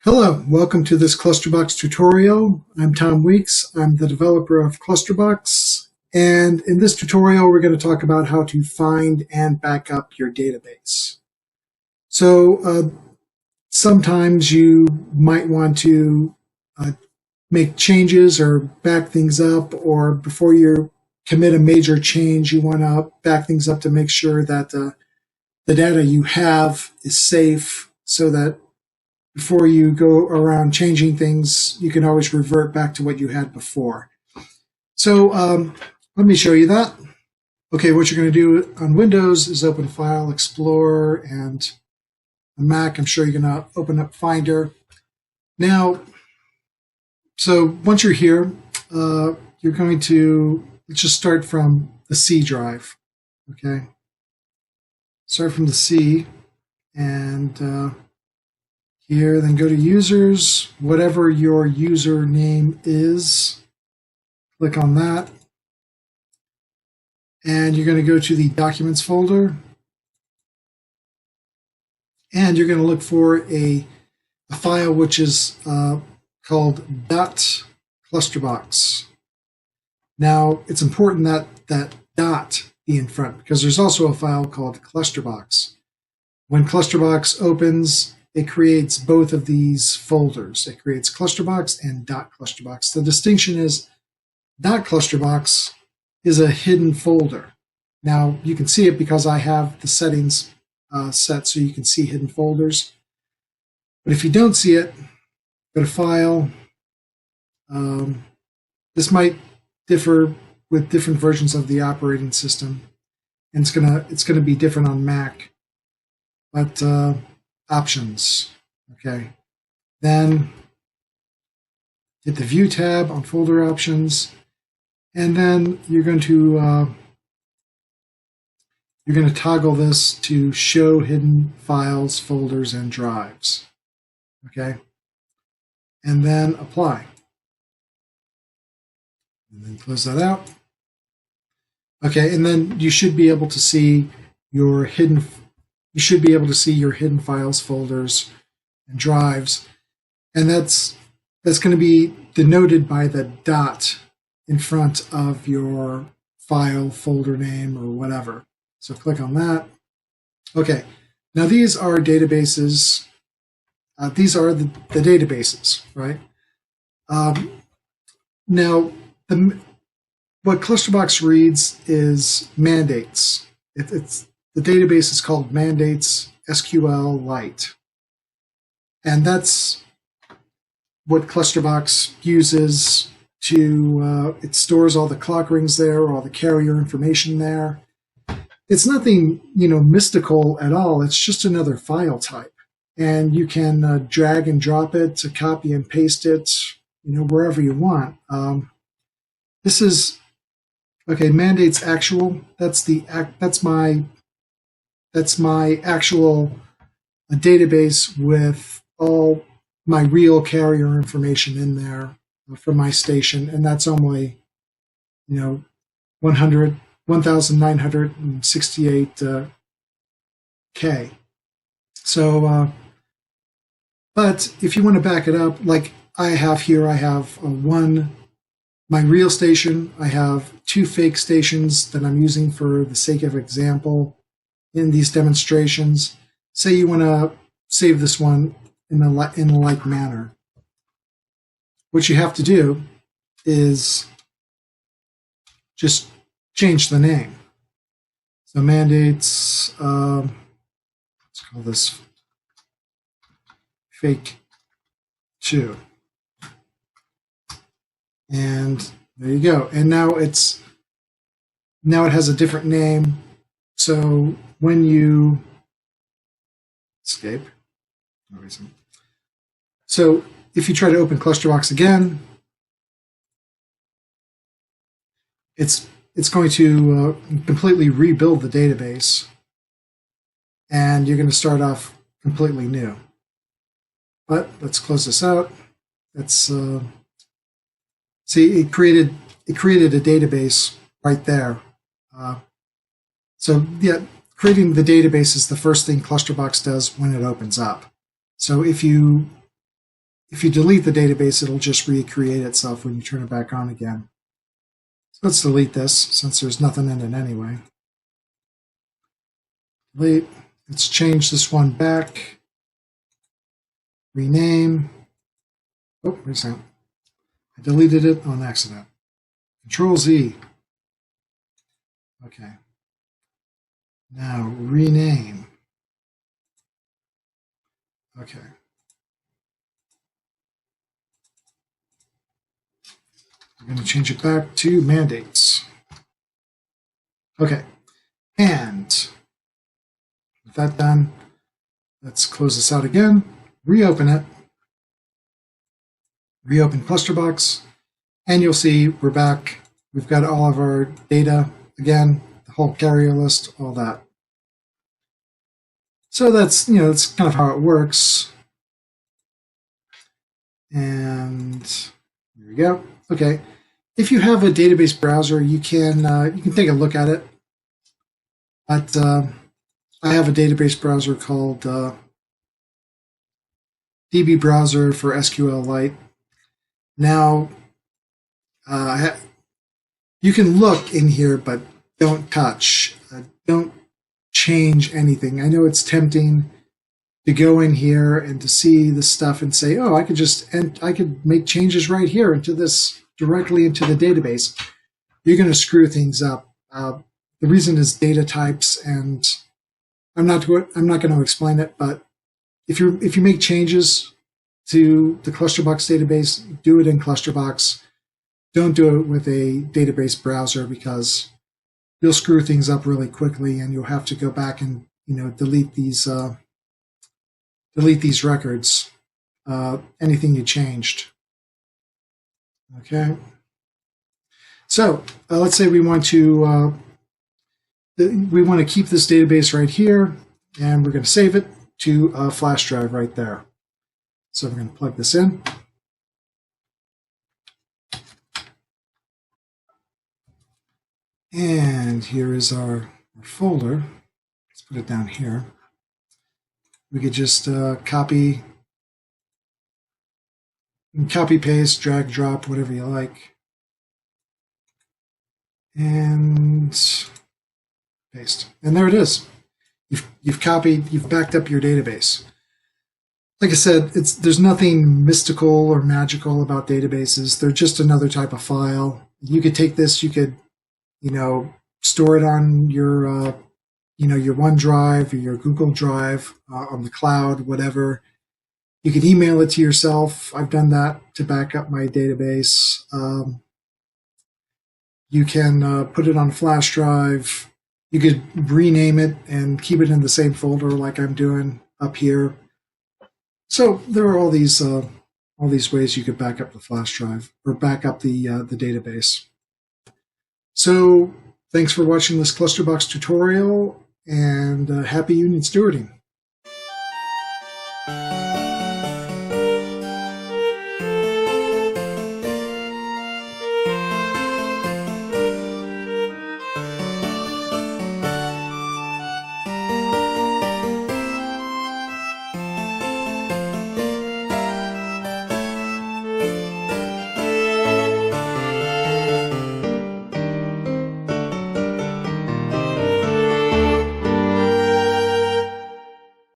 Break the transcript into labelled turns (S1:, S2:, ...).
S1: Hello, welcome to this Klusterbox tutorial. I'm Tom Weeks. I'm the developer of Klusterbox. And in this tutorial, we're going to talk about how to find and back up your database. So sometimes you might want to make changes or back things up, or before you commit a major change, you want to back things up to make sure that the data you have is safe, so that before you go around changing things, you can always revert back to what you had before. So let me show you that. Okay, what you're going to do on Windows is open File, Explorer, and on Mac, I'm sure you're going to open up Finder. Now, so once you're here, you're going to, let's just start from the C drive. Okay, start from the C, and here, then go to Users, whatever your username is, click on that, and you're going to go to the Documents folder, and you're going to look for a file which is called .klusterbox. Now, it's important that that dot be in front, because there's also a file called Klusterbox. When Klusterbox opens, it creates both of these folders. It creates Klusterbox and .klusterbox. The distinction is .klusterbox is a hidden folder. Now, you can see it because I have the settings set so you can see hidden folders. But if you don't see it, go to File. This might differ with different versions of the operating system, and it's gonna be different on Mac. But Options, okay. Then hit the View tab on Folder Options, and then you're going to toggle this to Show Hidden Files, Folders, and Drives, okay. And then Apply, and then close that out. Okay, and then you should be able to see your hidden. You should be able to see your hidden files, folders, and drives, and that's going to be denoted by the dot in front of your file, folder name, or whatever. So click on that. Okay, now these are databases. These are the databases, right? Now, what Klusterbox reads is mandates. The database is called mandates.sqlite. And that's what Klusterbox uses to, it stores all the clock rings there, all the carrier information there. It's nothing, mystical at all. It's just another file type. And you can drag and drop it to copy and paste it, wherever you want. This is, okay, mandates actual. That's my actual database with all my real carrier information in there from my station, and that's only 1,968 K. So, but if you want to back it up, like I have here, I have my real station. I have 2 fake stations that I'm using for the sake of example in these demonstrations. Say you want to save this one in a like manner. What you have to do is just change the name. So mandates, let's call this fake 2. And there you go. And now it has a different name. So when you escape, so if you try to open Klusterbox again, it's going to completely rebuild the database, and you're going to start off completely new. But let's close this out. Let's see, it created a database right there. So yeah, creating the database is the first thing Klusterbox does when it opens up. So if you if you delete the database, it'll just recreate itself when you turn it back on again. So let's delete this since there's nothing in it anyway. Delete. Let's change this one back. Rename. Oh, wait a second. I deleted it on accident. Control Z. Okay. Now rename. Okay. We're going to change it back to mandates. Okay. And with that done, let's close this out again. Reopen it. Reopen Klusterbox. And you'll see we're back. We've got all of our data again, the whole carrier list, all that. So that's, that's kind of how it works. And here we go. Okay. If you have a database browser, you can take a look at it. But I have a database browser called DB Browser for SQLite. Now, you can look in here, but don't touch. Don't change anything. I know it's tempting to go in here and to see the stuff and say, oh, I could make changes right here into this, directly into the database. You're going to screw things up. The reason is data types, and I'm not going to explain it, but if you make changes to the Klusterbox database, do it in Klusterbox. Don't do it with a database browser because you'll screw things up really quickly, and you'll have to go back and delete these records, anything you changed. Okay. So let's say we want to keep this database right here, and we're going to save it to a flash drive right there. So we're going to plug this in. And here is our folder. Let's put it down here. We could just copy, paste, drag, drop, whatever you like. And paste. And there it is. You've backed up your database. Like I said, there's nothing mystical or magical about databases. They're just another type of file. You could take this, you could store it on your, your OneDrive or your Google Drive on the cloud, whatever. You can email it to yourself. I've done that to back up my database. You can put it on a flash drive. You could rename it and keep it in the same folder like I'm doing up here. So there are all these ways you could back up the flash drive or back up the database. So thanks for watching this Klusterbox tutorial, and happy union stewarding.